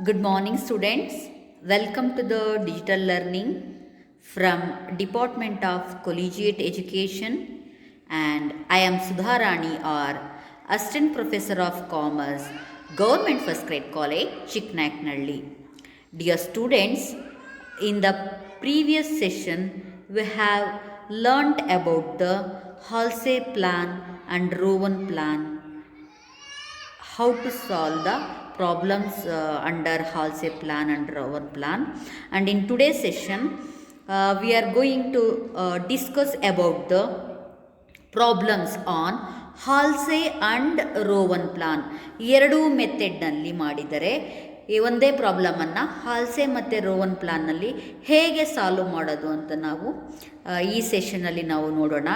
Good morning, students. Welcome to the digital learning from Department of Collegiate Education, and I am Sudha Rani, or Assistant Professor of Commerce, Government First Grade College, Chiknaknalli. Dear students, in the previous session, we have learnt about the Halsey plan and Rowan plan, how to solve the problems under Halsey plan and Rowan plan. And in today's session, we are going to discuss about the problems on Halsey and Rowan plan. ಎರಡೂ ಮೆಥಡ್ನಲ್ಲಿ ಮಾಡಿದರೆ ಈ ಒಂದೇ ಪ್ರಾಬ್ಲಮನ್ನು ಹಾಲ್ಸೆ ಮತ್ತು Rowan ಪ್ಲಾನ್ನಲ್ಲಿ ಹೇಗೆ solve ಮಾಡೋದು ಅಂತ ನಾವು ಈ ಸೆಷನಲ್ಲಿ ನಾವು ನೋಡೋಣ.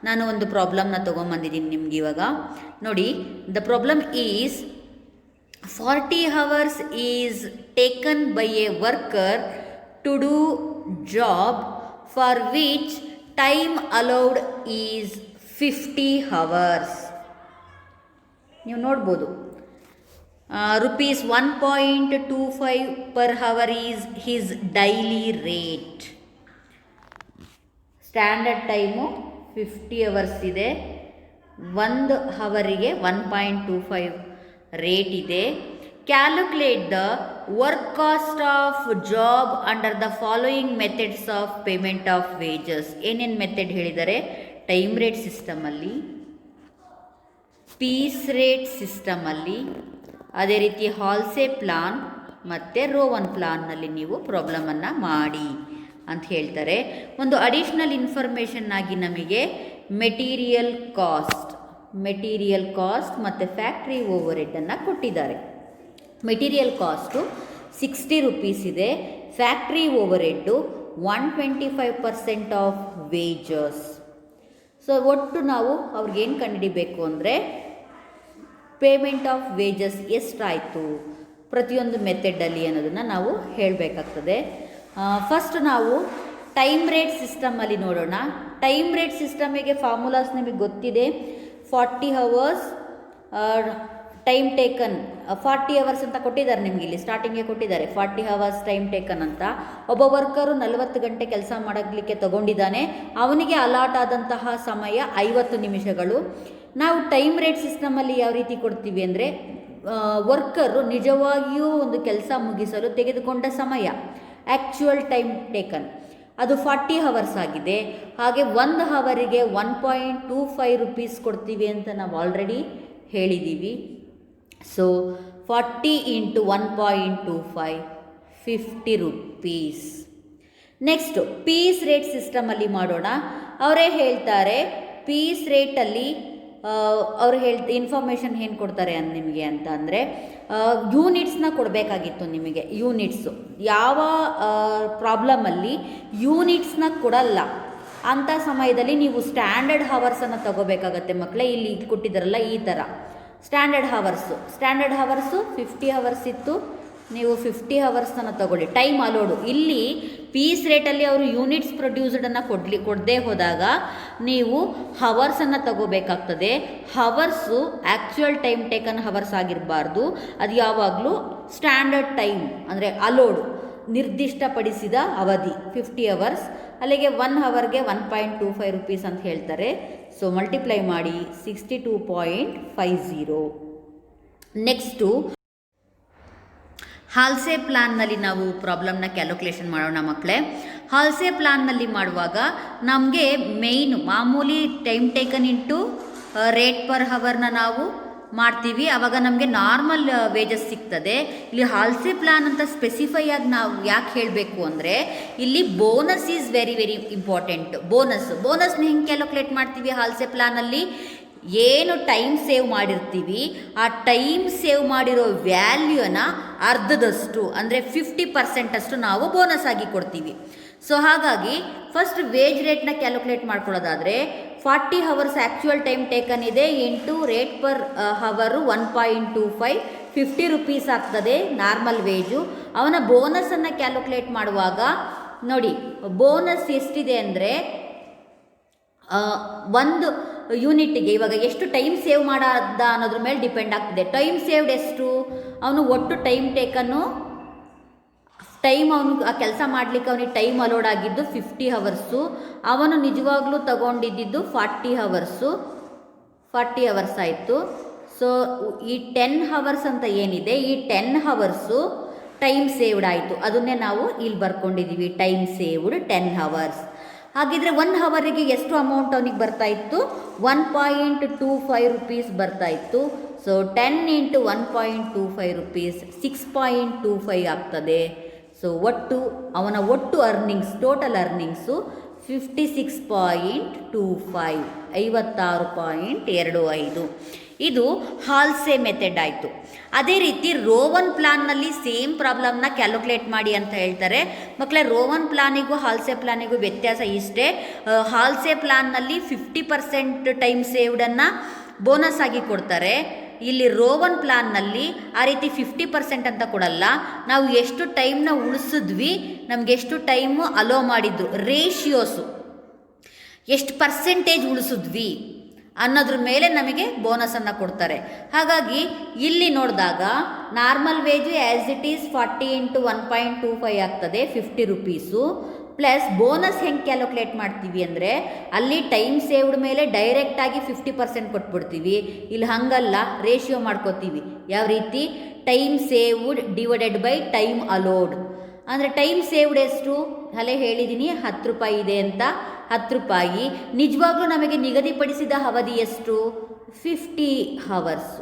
ನಾನು ಒಂದು ಪ್ರಾಬ್ಲಮ್ನ ತೊಗೊಂಬಂದಿದ್ದೀನಿ ನಿಮ್ಗೆ ಇವಾಗ ನೋಡಿ. The problem is 40 hours is taken by a worker to do job for which time allowed is 50 hours. ನೀವು ನೋಡ್ಬೋದು, rupees 1.25 per hour is his daily rate. Standard time 50 hours ಇದೆ. 1 ಅವರಿಗೆ 1.25 ರೇಟ್ ಇದೆ. Calculate the work cost of job under the following methods of payment of wages. ಏನೇನು method ಹೇಳಿದ್ದಾರೆ? Time rate ಸಿಸ್ಟಮಲ್ಲಿ, piece rate ಸಿಸ್ಟಮಲ್ಲಿ, ಅದೇ ರೀತಿ ಹಾಲ್ಸೆ ಪ್ಲಾನ್ ಮತ್ತು Rowan ಪ್ಲಾನ್ನಲ್ಲಿ ನೀವು ಪ್ರಾಬ್ಲಮನ್ನು ಮಾಡಿ ಅಂತ ಹೇಳ್ತಾರೆ. ಒಂದು ಅಡಿಷ್ನಲ್ ಇನ್ಫಾರ್ಮೇಷನ್ ಆಗಿ ನಮಗೆ ಮೆಟೀರಿಯಲ್ ಕಾಸ್ಟ್ ಮತ್ತು ಫ್ಯಾಕ್ಟ್ರಿ ಓವರ್ ಹೆಡನ್ನು ಕೊಟ್ಟಿದ್ದಾರೆ. ಮೆಟೀರಿಯಲ್ ಕಾಸ್ಟು 60 rupees ಇದೆ. Factory over head 125% of wages. So ಒಟ್ಟು ನಾವು ಅವ್ರಿಗೇನು ಕಂಡುಹಿಡಿಬೇಕು ಅಂದರೆ ಪೇಮೆಂಟ್ ಆಫ್ ವೇಜಸ್ ಎಷ್ಟಾಯಿತು ಪ್ರತಿಯೊಂದು ಮೆಥಡಲ್ಲಿ ಅನ್ನೋದನ್ನು ನಾವು ಹೇಳಬೇಕಾಗ್ತದೆ. ಫಸ್ಟ್ ನಾವು ಟೈಮ್ ರೇಟ್ ಸಿಸ್ಟಮಲ್ಲಿ ನೋಡೋಣ. ಟೈಮ್ ರೇಟ್ ಸಿಸ್ಟಮಿಗೆ ಫಾರ್ಮುಲಾಸ್ ನಿಮಗೆ ಗೊತ್ತಿದೆ. 40 hours ಟೈಮ್ ಟೇಕನ್, 40 hours ಅಂತ ಕೊಟ್ಟಿದ್ದಾರೆ ನಿಮಗೆ, ಇಲ್ಲಿ ಸ್ಟಾರ್ಟಿಂಗ್ಗೆ ಕೊಟ್ಟಿದ್ದಾರೆ 40 hours ಟೈಮ್ ಟೇಕನ್ ಅಂತ. ಒಬ್ಬ ವರ್ಕರು 40 ಗಂಟೆ ಕೆಲಸ ಮಾಡಲಿಕ್ಕೆ ತಗೊಂಡಿದ್ದಾನೆ, ಅವನಿಗೆ ಅಲಾಟ್ ಆದಂತಹ ಸಮಯ 50 ನಿಮಿಷಗಳು. ನಾವು ಟೈಮ್ ರೇಟ್ ಸಿಸ್ಟಮಲ್ಲಿ ಯಾವ ರೀತಿ ಕೊಡ್ತೀವಿ ಅಂದರೆ, ವರ್ಕರು ನಿಜವಾಗಿಯೂ ಒಂದು ಕೆಲಸ ಮುಗಿಸಲು ತೆಗೆದುಕೊಂಡ ಸಮಯ, ಆ್ಯಕ್ಚುಯಲ್ ಟೈಮ್ ಟೇಕನ್, ಅದು 40 hours ಆಗಿದೆ. ಹಾಗೆ 1 ಅವರಿಗೆ 1.25 rupees ಕೊಡ್ತೀವಿ ಅಂತ ನಾವು ಆಲ್ರೆಡಿ ಹೇಳಿದ್ದೀವಿ. So 40 × 1.25 50 rupees. Next piece rate ಸಿಸ್ಟಮಲ್ಲಿ ಮಾಡೋಣ. ಅವರೇ ಹೇಳ್ತಾರೆ ಪೀಸ್ ರೇಟಲ್ಲಿ ಅವ್ರು ಇನ್ಫಾರ್ಮೇಷನ್ ಏನು ಕೊಡ್ತಾರೆ ನಿಮಗೆ ಅಂತ ಅಂದರೆ, ಯೂನಿಟ್ಸ್ನ ಕೊಡಬೇಕಾಗಿತ್ತು ನಿಮಗೆ. ಯೂನಿಟ್ಸು ಯಾವ ಪ್ರಾಬ್ಲಮಲ್ಲಿ ಯೂನಿಟ್ಸ್ನ ಕೊಡಲ್ಲ ಅಂಥ ಸಮಯದಲ್ಲಿ ನೀವು ಸ್ಟ್ಯಾಂಡರ್ಡ್ ಹವರ್ಸನ್ನು ತಗೋಬೇಕಾಗತ್ತೆ ಮಕ್ಕಳೇ. ಇಲ್ಲಿ ಕೊಟ್ಟಿದ್ದಾರಲ್ಲ ಈ ಥರ ಸ್ಟ್ಯಾಂಡರ್ಡ್ ಹವರ್ಸು 50 hours ಇತ್ತು. ನೀವು 50 hours ತಗೊಳ್ಳಿ. ಟೈಮ್ ಅಲೋಡು ಇಲ್ಲಿ ಪೀಸ್ ರೇಟಲ್ಲಿ ಅವರು ಯೂನಿಟ್ಸ್ ಪ್ರೊಡ್ಯೂಸ್ಡನ್ನು ಕೊಡದೇ ಹೋದಾಗ ನೀವು ಹವರ್ಸನ್ನು ತಗೋಬೇಕಾಗ್ತದೆ. Hours actual time taken hours ಆಗಿರಬಾರ್ದು, ಅದು ಯಾವಾಗಲೂ ಸ್ಟ್ಯಾಂಡರ್ಡ್ ಟೈಮ್ ಅಂದರೆ ಅಲೋಡು, ನಿರ್ದಿಷ್ಟಪಡಿಸಿದ ಅವಧಿ 50 hours. ಅಲ್ಲಿಗೆ 1 ಅವರ್ಗೆ 1.25 rupees ಅಂತ ಹೇಳ್ತಾರೆ. ಸೊ ಮಲ್ಟಿಪ್ಲೈ ಮಾಡಿ 62.50. ನೆಕ್ಸ್ಟು ಹಾಲ್ಸೆ ಪ್ಲಾನ್ನಲ್ಲಿ ನಾವು ಪ್ರಾಬ್ಲಮ್ನ ಕ್ಯಾಲ್ಕುಲೇಷನ್ ಮಾಡೋಣ ಮಕ್ಕಳೇ. ಹಾಲ್ಸೆ ಪ್ಲಾನ್ನಲ್ಲಿ ಮಾಡುವಾಗ ನಮಗೆ ಮೇಯ್ನು ಮಾಮೂಲಿ time taken into rate per ಹವರ್ನ ನಾವು ಮಾಡ್ತೀವಿ, ಆವಾಗ ನಮಗೆ ನಾರ್ಮಲ್ ವೇಜಸ್ ಸಿಗ್ತದೆ. ಇಲ್ಲಿ ಹಾಲ್ಸೆ ಪ್ಲಾನ್ ಅಂತ ಸ್ಪೆಸಿಫೈ ಆಗಿ ನಾವು ಯಾಕೆ ಹೇಳಬೇಕು ಅಂದರೆ, ಇಲ್ಲಿ bonus is very very important. ಬೋನಸ್ನ ಹೆಂಗೆ ಕ್ಯಾಲ್ಕುಲೇಟ್ ಮಾಡ್ತೀವಿ ಹಾಲ್ಸೆ ಪ್ಲಾನಲ್ಲಿ? ಏನು ಟೈಮ್ ಸೇವ್ ಮಾಡಿರ್ತೀವಿ ಆ ಟೈಮ್ ಸೇವ್ ಮಾಡಿರೋ ವ್ಯಾಲ್ಯೂನ ಅರ್ಧದಷ್ಟು ಅಂದರೆ 50% ಅಷ್ಟು ನಾವು ಬೋನಸ್ ಆಗಿ ಕೊಡ್ತೀವಿ. ಸೊ ಹಾಗಾಗಿ ಫಸ್ಟ್ ವೇಜ್ ರೇಟ್ನ ಕ್ಯಾಲ್ಕುಲೇಟ್ ಮಾಡ್ಕೊಳ್ಳೋದಾದರೆ 40 hours ಆ್ಯಕ್ಚುಯಲ್ ಟೈಮ್ ಟೇಕನ್ ಇದೆ into rate per hour 1.25 50 rupees ಆಗ್ತದೆ ನಾರ್ಮಲ್ ವೇಜು. ಅವನ ಬೋನಸನ್ನು ಕ್ಯಾಲ್ಕುಲೇಟ್ ಮಾಡುವಾಗ ನೋಡಿ ಬೋನಸ್ ಎಷ್ಟಿದೆ ಅಂದರೆ ಒಂದು ಯೂನಿಟ್ಗೆ ಇವಾಗ ಎಷ್ಟು ಟೈಮ್ ಸೇವ್ ಮಾಡೋದ ಅನ್ನೋದ್ರ ಮೇಲೆ ಡಿಪೆಂಡ್ ಆಗ್ತದೆ. ಟೈಮ್ ಸೇವ್ಡ್ ಎಷ್ಟು, ಅವನು ಒಟ್ಟು ಟೈಮ್ ಟೇಕನ್ನು ಅವನು ಆ ಕೆಲಸ ಮಾಡಲಿಕ್ಕೆ ಅವನಿಗೆ ಟೈಮ್ ಅಲೋಡ್ ಆಗಿದ್ದು 50 ಅವರ್ಸು, ಅವನು ನಿಜವಾಗ್ಲೂ ತಗೊಂಡಿದ್ದು 40 ಅವರ್ಸ್ ಆಯಿತು. ಸೊ ಈ 10 ಅವರ್ಸ್ ಅಂತ ಏನಿದೆ, ಈ 10 ಅವರ್ಸು ಟೈಮ್ ಸೇವ್ಡ್ ಆಯಿತು. ಅದನ್ನೇ ನಾವು ಇಲ್ಲಿ ಬರ್ಕೊಂಡಿದ್ದೀವಿ, ಟೈಮ್ ಸೇವ್ಡ್ 10 ಅವರ್ಸ್. ಹಾಗಿದ್ರೆ 1 ಅವರಿಗೆ ಎಷ್ಟು ಅಮೌಂಟ್ ಅವನಿಗೆ ಬರ್ತಾಯಿತ್ತು, 1.25 ರುಪೀಸ್ ಬರ್ತಾಯಿತ್ತು. ಸೊ 10 × 1.25 ರುಪೀಸ್ 6.25 ಆಗ್ತದೆ. ಸೊ ಅವನ ಒಟ್ಟು ಅರ್ನಿಂಗ್ಸ್, ಟೋಟಲ್ ಅರ್ನಿಂಗ್ಸು 56.25, 56.25. ಇದು ಹಾಲ್ಸೆ ಮೆಥಡ್ ಆಯಿತು. ಅದೇ ರೀತಿ ರೋವನ್ ಪ್ಲಾನ್ನಲ್ಲಿ ಸೇಮ್ ಪ್ರಾಬ್ಲಮ್ನ ಕ್ಯಾಲ್ಕುಲೇಟ್ ಮಾಡಿ ಅಂತ ಹೇಳ್ತಾರೆ. ಮಕ್ಕಳೇ, ರೋವನ್ ಪ್ಲಾನಿಗೂ ಹಾಲ್ಸೆ ಪ್ಲಾನಿಗೂ ವ್ಯತ್ಯಾಸ ಇಷ್ಟೇ. ಹಾಲ್ಸೆ ಪ್ಲಾನ್ನಲ್ಲಿ 50% ಟೈಮ್ ಸೇವ್ಡನ್ನು ಬೋನಸ್ ಆಗಿ ಕೊಡ್ತಾರೆ. ಇಲ್ಲಿ ರೋವನ್ ಪ್ಲಾನ್ನಲ್ಲಿ ಆ ರೀತಿ 50% ಅಂತ ಕೊಡಲ್ಲ. ನಾವು ಎಷ್ಟು ಟೈಮ್ನ ಉಳಿಸಿದ್ವಿ, ನಮಗೆ ಎಷ್ಟು ಟೈಮು ಅಲೋ ಮಾಡಿದ್ದು, ರೇಷಿಯೋಸು ಎಷ್ಟು ಪರ್ಸೆಂಟೇಜ್ ಉಳಿಸಿದ್ವಿ ಅನ್ನೋದ್ರ ಮೇಲೆ ನಮಗೆ ಬೋನಸನ್ನು ಕೊಡ್ತಾರೆ. ಹಾಗಾಗಿ ಇಲ್ಲಿ ನೋಡಿದಾಗ normal wage as it is 40 × 1.25 ಆಗ್ತದೆ, 50 ರುಪೀಸು. ಪ್ಲಸ್ ಬೋನಸ್ ಹೆಂಗೆ ಕ್ಯಾಲ್ಕುಲೇಟ್ ಮಾಡ್ತೀವಿ ಅಂದರೆ, ಅಲ್ಲಿ ಟೈಮ್ ಸೇವ್ಡ್ ಮೇಲೆ ಡೈರೆಕ್ಟಾಗಿ 50% ಕೊಟ್ಬಿಡ್ತೀವಿ. ಇಲ್ಲಿ ಹಾಗಲ್ಲ, ರೇಷಿಯೋ ಮಾಡ್ಕೋತೀವಿ. ಯಾವ ರೀತಿ, time saved divided by time allowed. ಅಂದರೆ ಟೈಮ್ ಸೇವ್ಡ್ ಎಷ್ಟು, ಅಲ್ಲೇ ಹೇಳಿದ್ದೀನಿ 10 ರೂಪಾಯಿ ಇದೆ ಅಂತ, 10 ರೂಪಾಯಿ. ನಿಜವಾಗ್ಲೂ ನಮಗೆ ನಿಗದಿಪಡಿಸಿದ ಅವಧಿ ಎಷ್ಟು, 50 ಅವರ್ಸು.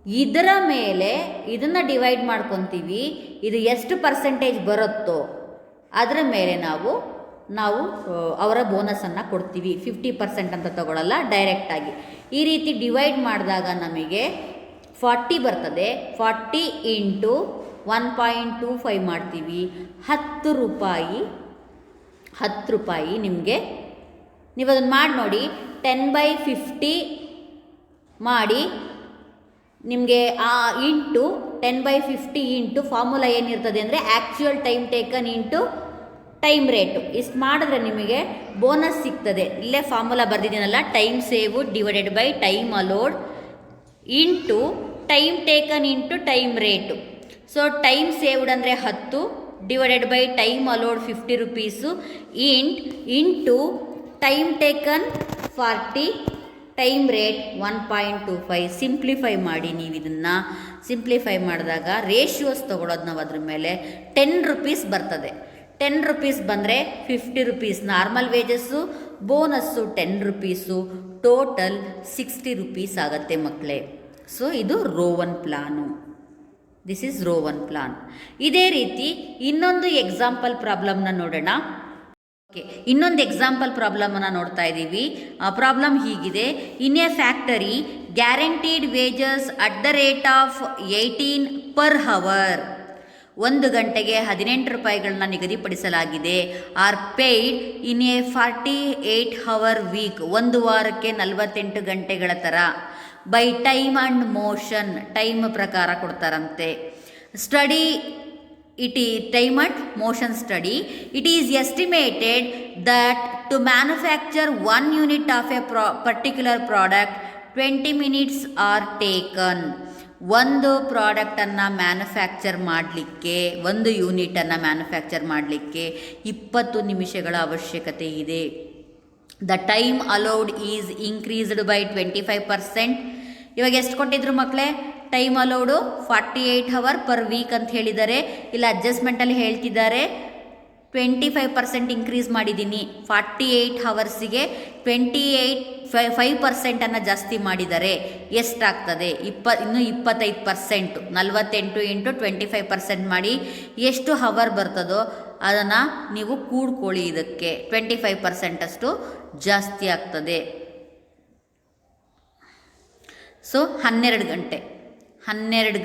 ಇದರ ಮೇಲೆ ಇದನ್ನು ಡಿವೈಡ್ ಮಾಡ್ಕೊತೀವಿ. ಇದು ಎಷ್ಟು ಪರ್ಸೆಂಟೇಜ್ ಬರುತ್ತೋ ಅದರ ಮೇಲೆ ನಾವು ಅವರ ಬೋನಸನ್ನು ಕೊಡ್ತೀವಿ. 50% ಅಂತ ತಗೊಳ್ಳಲ್ಲ, ಡೈರೆಕ್ಟಾಗಿ. ಈ ರೀತಿ ಡಿವೈಡ್ ಮಾಡಿದಾಗ ನಮಗೆ 40 ಬರ್ತದೆ. 40 × 1.25 ಮಾಡ್ತೀವಿ, 10 ರೂಪಾಯಿ ನಿಮಗೆ. ನೀವು ಅದನ್ನು ಮಾಡಿ ನೋಡಿ, 10/50 ಮಾಡಿ ನಿಮಗೆ ಇಂಟು 10/50 ಇಂಟು ಫಾರ್ಮುಲಾ ಏನಿರ್ತದೆ ಅಂದರೆ actual time taken into time rate. ಇಷ್ಟು ಮಾಡಿದ್ರೆ ನಿಮಗೆ ಬೋನಸ್ ಸಿಗ್ತದೆ. ಇಲ್ಲೇ ಫಾರ್ಮುಲಾ ಬರೆದಿದ್ದೀನಲ್ಲ, time save divided by time allowed into time taken into time rate. So time saved ಅಂದರೆ 10 divided by time allowed 50 rupees into time taken 40, time rate 1.25. Simplify ಮಾಡಿ. ನೀವು ಇದನ್ನು ಸಿಂಪ್ಲಿಫೈ ಮಾಡಿದಾಗ ರೇಷಿಯೋಸ್ ತೊಗೊಳೋದು ನಾವು ಅದ್ರ ಮೇಲೆ 10 ರುಪೀಸ್ ಬರ್ತದೆ. 10 ರುಪೀಸ್ ಬಂದರೆ 50 rupees normal wages, bonus 10 rupees, total 60 rupees ಆಗುತ್ತೆ ಮಕ್ಕಳೇ. ಸೊ ಇದು Rowan plan. This is Rowan plan. ಇದೇ ರೀತಿ ಇನ್ನೊಂದು ಎಕ್ಸಾಂಪಲ್ ಪ್ರಾಬ್ಲಮ್ನ ನೋಡೋಣ. ಓಕೆ, ಇನ್ನೊಂದು ಎಕ್ಸಾಂಪಲ್ ಪ್ರಾಬ್ಲಮನ್ನು ನೋಡ್ತಾ ಇದ್ದೀವಿ. ಆ ಪ್ರಾಬ್ಲಮ್ ಹೀಗಿದೆ. In a factory guaranteed wages at the rate of 18 per hour. 1 ಗಂಟೆಗೆ 18 ರೂಪಾಯಿಗಳನ್ನ ನಿಗದಿಪಡಿಸಲಾಗಿದೆ. Are paid in a 48 hour week. 1 ವಾರಕ್ಕೆ 48 ಗಂಟೆಗಳ ಥರ. By time and motion, time ಪ್ರಕಾರ ಕೊಡ್ತಾರಂತೆ. Study time and motion study, it is estimated that to manufacture 1 unit of a particular product 20 minutes are taken. ಒಂದು ಪ್ರಾಡಕ್ಟನ್ನು ಮ್ಯಾನುಫ್ಯಾಕ್ಚರ್ ಮಾಡಲಿಕ್ಕೆ, 1 ಯೂನಿಟನ್ನು manufacture ಮಾಡಲಿಕ್ಕೆ 20 ನಿಮಿಷಗಳ ಅವಶ್ಯಕತೆ ಇದೆ. The time allowed is increased by 25%. ಇವಾಗ ಎಷ್ಟು ಕೊಟ್ಟಿದ್ರು ಮಕ್ಕಳೇ? Time allowed 48 hour per week ಅಂತ ಹೇಳಿದ್ದಾರೆ. ಇಲ್ಲ ಅಡ್ಜಸ್ಟ್ಮೆಂಟಲ್ಲಿ ಹೇಳ್ತಿದ್ದಾರೆ 25% ಇನ್ಕ್ರೀಸ್ ಮಾಡಿದ್ದೀನಿ. 48 hours-ಗೆ 5% ಜಾಸ್ತಿ ಮಾಡಿದ್ದಾರೆ. ಎಷ್ಟಾಗ್ತದೆ? ಇನ್ನೂ 25%. 48 × 25% ಮಾಡಿ ಎಷ್ಟು ಹವರ್ ಬರ್ತದೋ ಅದನ್ನು ನೀವು ಕೂಡ್ಕೊಳ್ಳಿ. ಇದಕ್ಕೆ 25% ಅಷ್ಟು ಜಾಸ್ತಿ ಆಗ್ತದೆ. ಸೊ 12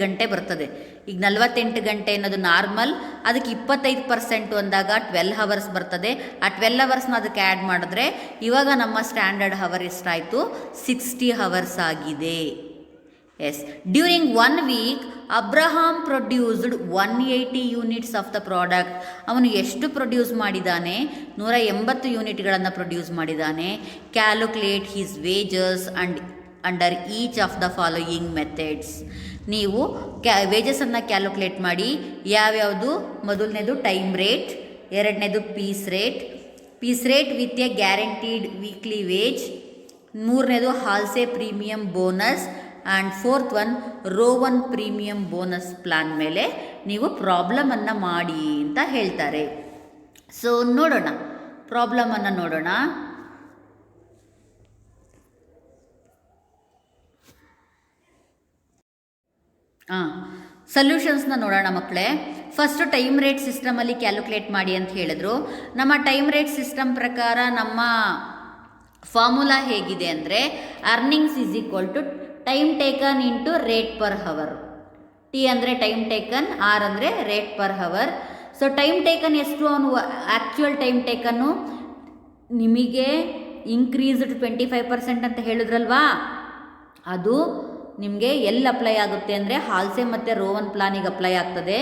ಗಂಟೆ ಬರ್ತದೆ. ಈಗ 48 ಗಂಟೆ ಅನ್ನೋದು ನಾರ್ಮಲ್, ಅದಕ್ಕೆ 25% ಅಂದಾಗ 12 hours ಬರ್ತದೆ. ಆ 12 hours ಅದಕ್ಕೆ ಆ್ಯಡ್ ಮಾಡಿದ್ರೆ ಇವಾಗ ನಮ್ಮ ಸ್ಟ್ಯಾಂಡರ್ಡ್ ಹವರ್ ಎಷ್ಟಾಯಿತು? 60 hours ಆಗಿದೆ. Yes, during 1 week Abraham produced 180 units of the product. ಅವನು ಎಷ್ಟು ಪ್ರೊಡ್ಯೂಸ್ ಮಾಡಿದ್ದಾನೆ? 180 ಯೂನಿಟ್ಗಳನ್ನು ಪ್ರೊಡ್ಯೂಸ್ ಮಾಡಿದ್ದಾನೆ. Calculate his wages and under each of the following methods. ನೀವು ವೇಜಸನ್ನು ಕ್ಯಾಲ್ಕುಲೇಟ್ ಮಾಡಿ. ಯಾವ್ಯಾವುದು? ಮೊದಲನೇದು ಟೈಮ್ ರೇಟ್, ಎರಡನೇದು piece rate with a guaranteed weekly wage, ಮೂರನೇದು Halsey premium bonus, and fourth one Rowan premium bonus plan ಮೇಲೆ ನೀವು ಪ್ರಾಬ್ಲಮನ್ನು ಮಾಡಿ ಅಂತ ಹೇಳ್ತಾರೆ. ಸೊ ನೋಡೋಣ, ಪ್ರಾಬ್ಲಮನ್ನು ನೋಡೋಣ. ಸೊಲ್ಯೂಷನ್ಸ್ನ ನೋಡೋಣ ಮಕ್ಕಳೇ. ಫಸ್ಟು ಟೈಮ್ ರೇಟ್ ಸಿಸ್ಟಮಲ್ಲಿ ಕ್ಯಾಲ್ಕುಲೇಟ್ ಮಾಡಿ ಅಂತ ಹೇಳಿದ್ರು. ನಮ್ಮ ಟೈಮ್ ರೇಟ್ ಸಿಸ್ಟಮ್ ಪ್ರಕಾರ ನಮ್ಮ ಫಾರ್ಮುಲಾ ಹೇಗಿದೆ ಅಂದರೆ, earnings is equal to time taken into rate per hour. T ಅಂದರೆ ಟೈಮ್ ಟೇಕನ್, ಆರ್ ಅಂದರೆ rate per hour. So time taken ಎಷ್ಟು? ಅವನು ಆ್ಯಕ್ಚುಯಲ್ ಟೈಮ್ ಟೇಕನ್ನು ನಿಮಗೆ ಇನ್ಕ್ರೀಸ್ಡ್ 25% ಅಂತ ಹೇಳಿದ್ರಲ್ವಾ, ಅದು ನಿಮಗೆ ಎಲ್ಲಿ ಅಪ್ಲೈ ಆಗುತ್ತೆ ಅಂದರೆ ಹಾಲ್ಸೆ ಮತ್ತು ರೋವನ್ ಪ್ಲಾನಿಗೆ ಅಪ್ಲೈ ಆಗ್ತದೆ.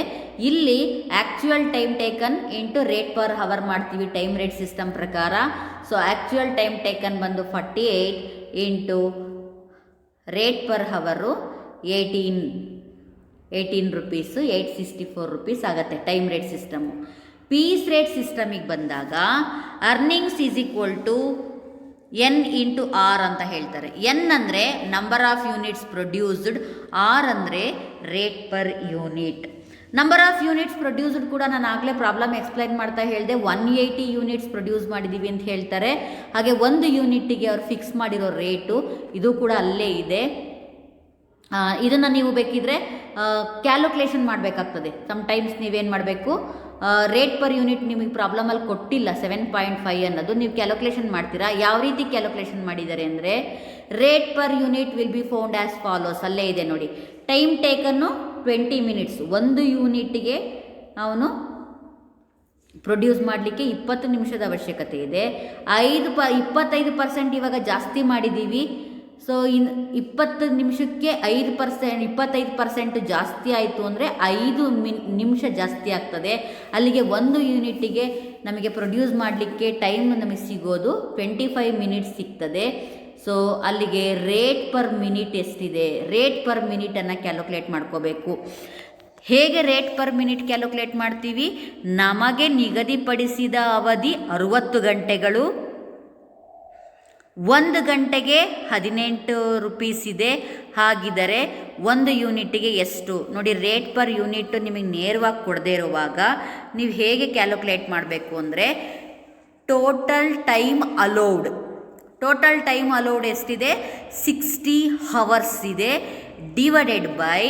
ಇಲ್ಲಿ actual time taken into rate per hour ಮಾಡ್ತೀವಿ ಟೈಮ್ ರೇಟ್ ಸಿಸ್ಟಮ್ ಪ್ರಕಾರ. ಸೊ ಆ್ಯಕ್ಚುಯಲ್ ಟೈಮ್ ಟೇಕನ್ ಬಂದು 48 into rate per hour 18 rupees, 864 rupees ಆಗುತ್ತೆ time rate system. Piece rate ಸಿಸ್ಟಮಿಗೆ ಬಂದಾಗ earnings is equal to N into R ಅಂತ ಹೇಳ್ತಾರೆ. N ಅಂದರೆ number of units produced, R ಅಂದರೆ rate per unit. Number of units produced ಕೂಡ ನಾನು ಆಗಲೇ ಪ್ರಾಬ್ಲಮ್ ಎಕ್ಸ್ಪ್ಲೈನ್ ಮಾಡ್ತಾ ಹೇಳಿದೆ. 180 ಯೂನಿಟ್ಸ್ ಪ್ರೊಡ್ಯೂಸ್ ಮಾಡಿದ್ದೀವಿ ಅಂತ ಹೇಳ್ತಾರೆ. ಹಾಗೆ ಒಂದು ಯೂನಿಟ್ಟಿಗೆ ಅವ್ರು ಫಿಕ್ಸ್ ಮಾಡಿರೋ ರೇಟು ಇದು ಕೂಡ ಅಲ್ಲೇ ಇದೆ. ಇದನ್ನು ನೀವು ಬೇಕಿದ್ರೆ ಕ್ಯಾಲ್ಕುಲೇಷನ್ ಮಾಡಬೇಕಾಗ್ತದೆ. ಸಮ್ಟೈಮ್ಸ್ ನೀವೇನು ಮಾಡಬೇಕು, ರೇಟ್ ಪರ್ ಯೂನಿಟ್ ನಿಮಗೆ ಪ್ರಾಬ್ಲಮಲ್ಲಿ ಕೊಟ್ಟಿಲ್ಲ 7.5 ಅನ್ನೋದು, ನೀವು ಕ್ಯಾಲ್ಕುಲೇಷನ್ ಮಾಡ್ತೀರಾ. ಯಾವ ರೀತಿ ಕ್ಯಾಲ್ಕುಲೇಷನ್ ಮಾಡಿದ್ದಾರೆ ಅಂದರೆ, rate per unit will be found as follows. ಅಲ್ಲೇ ಇದೆ ನೋಡಿ, ಟೈಮ್ ಟೇಕನ್ನು 20 ಮಿನಿಟ್ಸ್. ಒಂದು ಯೂನಿಟ್ಗೆ ಅವನು ಪ್ರೊಡ್ಯೂಸ್ ಮಾಡಲಿಕ್ಕೆ 20 ನಿಮಿಷದ ಅವಶ್ಯಕತೆ ಇದೆ. 25% ಇವಾಗ ಜಾಸ್ತಿ ಮಾಡಿದ್ದೀವಿ. ಸೊ 20 ನಿಮಿಷಕ್ಕೆ 25% ಜಾಸ್ತಿ ಆಯಿತು ಅಂದರೆ 5 ನಿಮಿಷ ಜಾಸ್ತಿ ಆಗ್ತದೆ. ಅಲ್ಲಿಗೆ ಒಂದು ಯೂನಿಟ್ಟಿಗೆ ನಮಗೆ ಪ್ರೊಡ್ಯೂಸ್ ಮಾಡಲಿಕ್ಕೆ ಟೈಮ್ ನಮಗೆ ಸಿಗೋದು 25 ಮಿನಿಟ್ಸ್ ಸಿಗ್ತದೆ. ಸೊ ಅಲ್ಲಿಗೆ ರೇಟ್ ಪರ್ ಮಿನಿಟ್ ಎಷ್ಟಿದೆ, ರೇಟ್ ಪರ್ ಮಿನಿಟನ್ನು ಕ್ಯಾಲ್ಕುಲೇಟ್ ಮಾಡ್ಕೋಬೇಕು. ಹೇಗೆ ರೇಟ್ ಪರ್ ಮಿನಿಟ್ ಕ್ಯಾಲ್ಕುಲೇಟ್ ಮಾಡ್ತೀವಿ? ನಮಗೆ ನಿಗದಿಪಡಿಸಿದ ಅವಧಿ 60 ಗಂಟೆಗಳು. 1 ಗಂಟೆಗೆ 18 ರುಪೀಸ್ ಇದೆ. ಹಾಗಿದ್ದರೆ ಒಂದು ಯೂನಿಟ್ಟಿಗೆ ಎಷ್ಟು ನೋಡಿ. ರೇಟ್ ಪರ್ ಯೂನಿಟ್ ನಿಮಗೆ ನೇರವಾಗಿ ಕೊಡದೇ ಇರುವಾಗ ನೀವು ಹೇಗೆ ಕ್ಯಾಲ್ಕುಲೇಟ್ ಮಾಡಬೇಕು ಅಂದರೆ, ಟೋಟಲ್ ಟೈಮ್ ಅಲೌಡ್ ಎಷ್ಟಿದೆ? 60 ಹವರ್ಸ್ ಇದೆ. ಡಿವೈಡೆಡ್ ಬೈ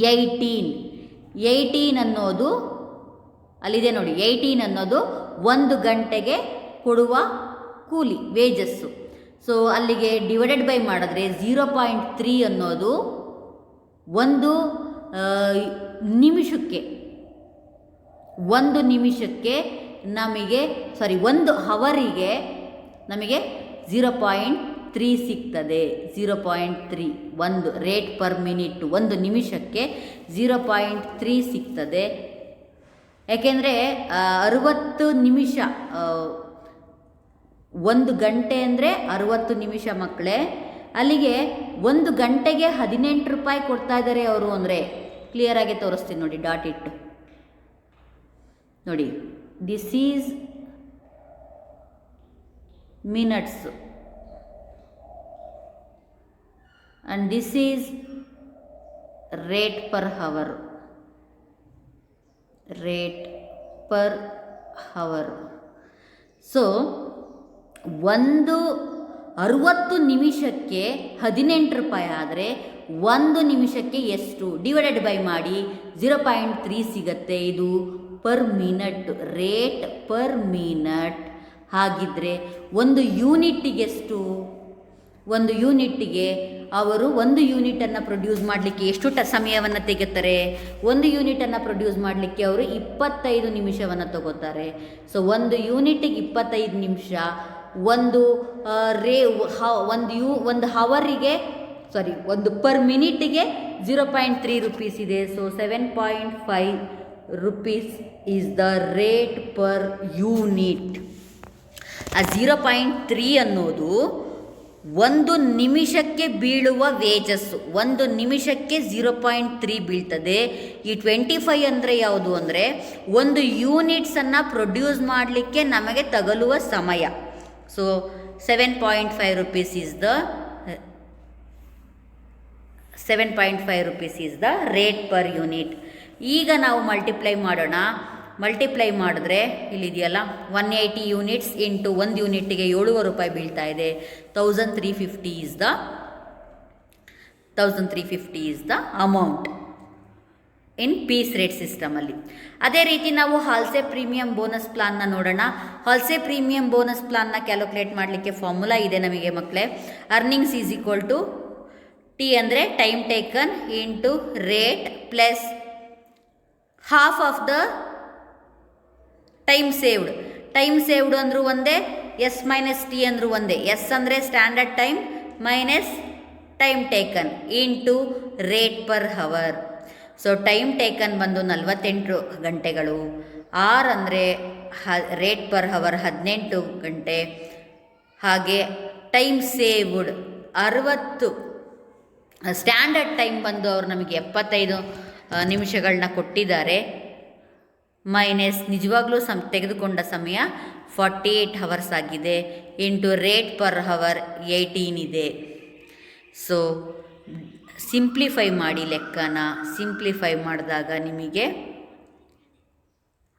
18 ಅನ್ನೋದು ಅಲ್ಲಿದೆ ನೋಡಿ. 18 ಅನ್ನೋದು 1 ಗಂಟೆಗೆ ಕೊಡುವ ಕೂಲಿ, ವೇಜಸ್ಸು. ಸೊ ಅಲ್ಲಿಗೆ ಡಿವೈಡೆಡ್ ಬೈ ಮಾಡಿದ್ರೆ 0.3 ಅನ್ನೋದು ಒಂದು ನಿಮಿಷಕ್ಕೆ ನಮಗೆ ಒಂದು ಹವರಿಗೆ ನಮಗೆ 0.3 ಸಿಗ್ತದೆ. 0.3 ಒಂದು ರೇಟ್ ಪರ್ ಮಿನಿಟ್ ಒಂದು ನಿಮಿಷಕ್ಕೆ 0.3 ಸಿಗ್ತದೆ. ಯಾಕೆಂದರೆ 60 ನಿಮಿಷ, 1 ಗಂಟೆ ಅಂದರೆ 60 ನಿಮಿಷ ಮಕ್ಕಳೇ. ಅಲ್ಲಿಗೆ 1 ಗಂಟೆಗೆ 18 ರೂಪಾಯಿ ಕೊಡ್ತಾ ಇದ್ದಾರೆ ಅವರು ಅಂದರೆ, ಕ್ಲಿಯರಾಗಿ ತೋರಿಸ್ತೀನಿ ನೋಡಿ, ಡಾಟ್ ಇಟ್ಟು ನೋಡಿ. This is minutes and this is rate per hour. So 60 ನಿಮಿಷಕ್ಕೆ 18 ರೂಪಾಯಿ ಆದರೆ 1 ನಿಮಿಷಕ್ಕೆ ಎಷ್ಟು ಡಿವೈಡೆಡ್ ಬೈ ಮಾಡಿ 0.3 ಸಿಗತ್ತೆ. ಇದು per minute, rate per minute. ಹಾಗಿದ್ರೆ ಒಂದು ಯೂನಿಟ್ಟಿಗೆ ಎಷ್ಟು? ಒಂದು ಯೂನಿಟ್ಟಿಗೆ ಅವರು 1 ಯೂನಿಟನ್ನು ಪ್ರೊಡ್ಯೂಸ್ ಮಾಡಲಿಕ್ಕೆ ಎಷ್ಟು ಸಮಯವನ್ನು ತೆಗೆತಾರೆ? 1 ಯೂನಿಟನ್ನು ಪ್ರೊಡ್ಯೂಸ್ ಮಾಡಲಿಕ್ಕೆ ಅವರು 25 ನಿಮಿಷವನ್ನು ತಗೋತಾರೆ. ಸೊ 1 ಯೂನಿಟಿಗೆ 25 ನಿಮಿಷ. ಒಂದು ಹವರಿಗೆ ಸಾರಿ ಒಂದು ಪರ್ ಮಿನಿಟಿಗೆ 0.3 ರುಪೀಸ್ ಇದೆ. So 7.5 rupees is the rate per unit. ಆ 0.3 ಅನ್ನೋದು ಒಂದು ನಿಮಿಷಕ್ಕೆ ಬೀಳುವ ವೇಜಸ್ಸು, ಒಂದು ನಿಮಿಷಕ್ಕೆ 0.3 ಬೀಳ್ತದೆ. ಈ 25 ಅಂದರೆ ಯಾವುದು ಅಂದರೆ ಒಂದು ಯೂನಿಟ್ಸನ್ನು ಪ್ರೊಡ್ಯೂಸ್ ಮಾಡಲಿಕ್ಕೆ ನಮಗೆ ತಗಲುವ ಸಮಯ. So 7.5 rupees is the 7.5 rupees is the rate per unit. ಈಗ ನಾವು ಮಲ್ಟಿಪ್ಲೈ ಮಾಡೋಣ. ಮಲ್ಟಿಪ್ಲೈ ಮಾಡಿದ್ರೆ ಇಲ್ಲಿದೆಯಲ್ಲ 180 ಯೂನಿಟ್ಸ್ ಇಂಟು ಒಂದು ಯೂನಿಟ್ಟಿಗೆ 7 ರೂಪಾಯಿ ಬೀಳ್ತಾ ಇದೆ. 1350 is the amount in piece rate ಸಿಸ್ಟಮಲ್ಲಿ. ಅದೇ ರೀತಿ ನಾವು ಹಾಲ್ಸೆ ಪ್ರೀಮಿಯಂ ಬೋನಸ್ ಪ್ಲಾನ್ನ ನೋಡೋಣ. ಹಾಲ್ಸೆ ಪ್ರೀಮಿಯಂ ಬೋನಸ್ ಪ್ಲಾನ್ನ ಕ್ಯಾಲ್ಕುಲೇಟ್ ಮಾಡಲಿಕ್ಕೆ ಫಾರ್ಮುಲಾ ಇದೆ ನಮಗೆ ಮಕ್ಕಳೇ. Earnings is equal to T ಅಂದರೆ time taken into rate plus half of the time saved. Time saved ಅಂದರೂ ಒಂದೇ, ಎಸ್ ಮೈನಸ್ ಟಿ ಅಂದರೂ ಒಂದೇ. ಎಸ್ ಅಂದರೆ standard time minus time taken into rate per hour. So time taken ಬಂದು 48 ಗಂಟೆಗಳು. R ಅಂದರೆ rate per hour 18 ಗಂಟೆ. ಹಾಗೆ ಟೈಮ್ ಸೇವ್ಡ್ 60. ಸ್ಟ್ಯಾಂಡರ್ಡ್ ಟೈಮ್ ಬಂದು ಅವರು ನಮಗೆ 75 ನಿಮಿಷಗಳನ್ನ ಕೊಟ್ಟಿದ್ದಾರೆ. ಮೈನಸ್ ನಿಜವಾಗ್ಲೂ ತೆಗೆದುಕೊಂಡ ಸಮಯ 48 ಅವರ್ಸ್ ಆಗಿದೆ. ಇಂಟು ರೇಟ್ ಪರ್ ಹವರ್ 18 ಇದೆ. ಸೊ ಸಿಂಪ್ಲಿಫೈ ಮಾಡಿ ಲೆಕ್ಕನ. ಸಿಂಪ್ಲಿಫೈ ಮಾಡಿದಾಗ ನಿಮಗೆ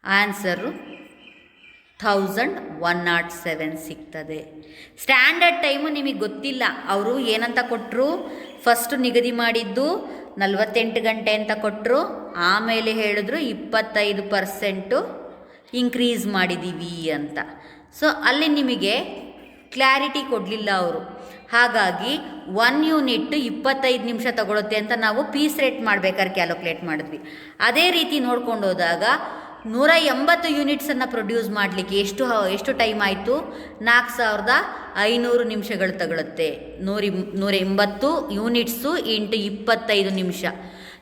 ಆನ್ಸರು 1107 ಸಿಗ್ತದೆ. ಸ್ಟ್ಯಾಂಡರ್ಡ್ ಟೈಮು ನಿಮಗೆ ಗೊತ್ತಿಲ್ಲ, ಅವರು ಏನಂತ ಕೊಟ್ಟರು, ಫಸ್ಟು ನಿಗದಿ ಮಾಡಿದ್ದು 48 ಗಂಟೆ ಅಂತ ಕೊಟ್ಟರು. ಆಮೇಲೆ ಹೇಳಿದ್ರು 25% ಇನ್ಕ್ರೀಸ್ ಮಾಡಿದ್ದೀವಿ ಅಂತ. ಸೊ ಅಲ್ಲಿ ನಿಮಗೆ ಕ್ಲಾರಿಟಿ ಕೊಡಲಿಲ್ಲ ಅವರು. ಹಾಗಾಗಿ 1 ಯೂನಿಟ್ 25 ನಿಮಿಷ ತಗೊಳುತ್ತೆ ಅಂತ ನಾವು ಪೀಸ್ ರೇಟ್ ಮಾಡಬೇಕಾದ್ರೆ ಕ್ಯಾಲ್ಕುಲೇಟ್ ಮಾಡಿದ್ವಿ. ಅದೇ ರೀತಿ ನೋಡ್ಕೊಂಡು ಹೋದಾಗ 180 ಯೂನಿಟ್ಸನ್ನು ಪ್ರೊಡ್ಯೂಸ್ ಮಾಡಲಿಕ್ಕೆ ಎಷ್ಟು ಟೈಮ್ ಆಯಿತು? 4500 ನಿಮಿಷಗಳು ತಗೊಳುತ್ತೆ. 180 ಯೂನಿಟ್ಸು ಇಂಟು 25 ನಿಮಿಷ.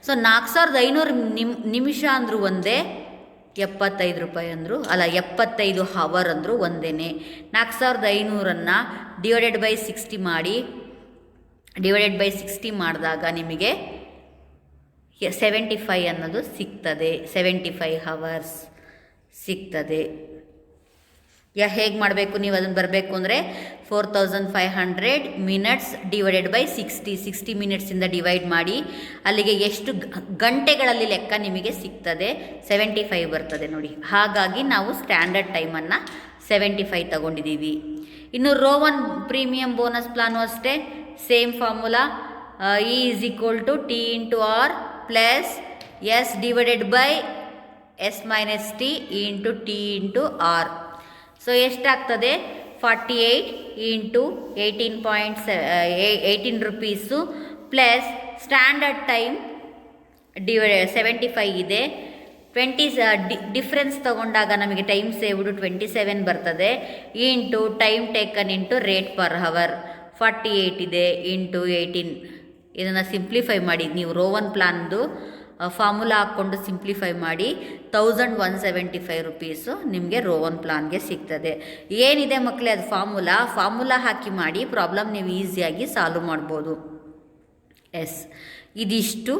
ಸೊ 4500 ನಿಮಿಷ ಅಂದರೂ ಒಂದೇ, 75 ರೂಪಾಯಿ ಅಂದರು ಅಲ್ಲ, 75 ಹವರ್ ಅಂದರೂ ಒಂದೇ. 4500 ಡಿವೈಡೆಡ್ ಬೈ 60 ಮಾಡಿದಾಗ ನಿಮಗೆ 75 ಅನ್ನೋದು ಸಿಗ್ತದೆ. 75 ಹವರ್ಸ್ ಸಿಗ್ತದೆ. ಹೇಗೆ ಮಾಡಬೇಕು ನೀವು ಅದನ್ನು ಬರಬೇಕು ಅಂದರೆ 4500 ಮಿನಿಟ್ಸ್ ಡಿವೈಡೆಡ್ ಬೈ 60 ಮಿನಿಟ್ಸಿಂದ ಡಿವೈಡ್ ಮಾಡಿ ಅಲ್ಲಿಗೆ ಎಷ್ಟು ಗಂಟೆಗಳಲ್ಲಿ ಲೆಕ್ಕ ನಿಮಗೆ ಸಿಗ್ತದೆ, 75 ಬರ್ತದೆ ನೋಡಿ. ಹಾಗಾಗಿ ನಾವು ಸ್ಟ್ಯಾಂಡರ್ಡ್ ಟೈಮನ್ನು 75 ತಗೊಂಡಿದ್ದೀವಿ. ಇನ್ನು ರೋ 1 ಪ್ರೀಮಿಯಂ ಬೋನಸ್ ಪ್ಲಾನು ಅಷ್ಟೇ, same formula. E is equal to T into R plus S divided by S minus T into T into R. So ಎಷ್ಟಾಗ್ತದೆ? 48 into 18 rupees plus standard time 75 ಇದೆ. 20 ಡಿಫ್ರೆನ್ಸ್ ತಗೊಂಡಾಗ ನಮಗೆ time ಸೇವ್ಡು 27 ಬರ್ತದೆ. Into time taken into rate per hour 48 ಇದೆ into 18. ಇದನ್ನು simplify ಮಾಡಿ ನೀವು rho 1 ಪ್ಲಾನ್ದು formula ಹಾಕ್ಕೊಂಡು ಸಿಂಪ್ಲಿಫೈ ಮಾಡಿ 1175 ರುಪೀಸು ನಿಮಗೆ ರೋ 1 ಪ್ಲಾನ್ಗೆ ಸಿಗ್ತದೆ. ಏನಿದೆ ಮಕ್ಕಳೇ ಅದು ಫಾರ್ಮುಲಾ ಹಾಕಿ ಮಾಡಿ ಪ್ರಾಬ್ಲಮ್ ನೀವು ಈಸಿಯಾಗಿ ಸಾಲ್ವ್ ಮಾಡ್ಬೋದು. ಇದಿಷ್ಟು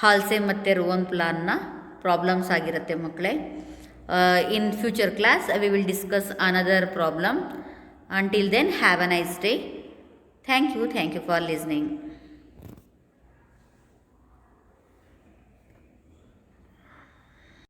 ಹಾಲ್ಸೆ ಮತ್ತು ರೋ 1 ಪ್ಲಾನ್ನ ಪ್ರಾಬ್ಲಮ್ಸ್ ಆಗಿರುತ್ತೆ ಮಕ್ಕಳೇ. In future class we will discuss another problem. Until then, have a nice day. Thank you for listening.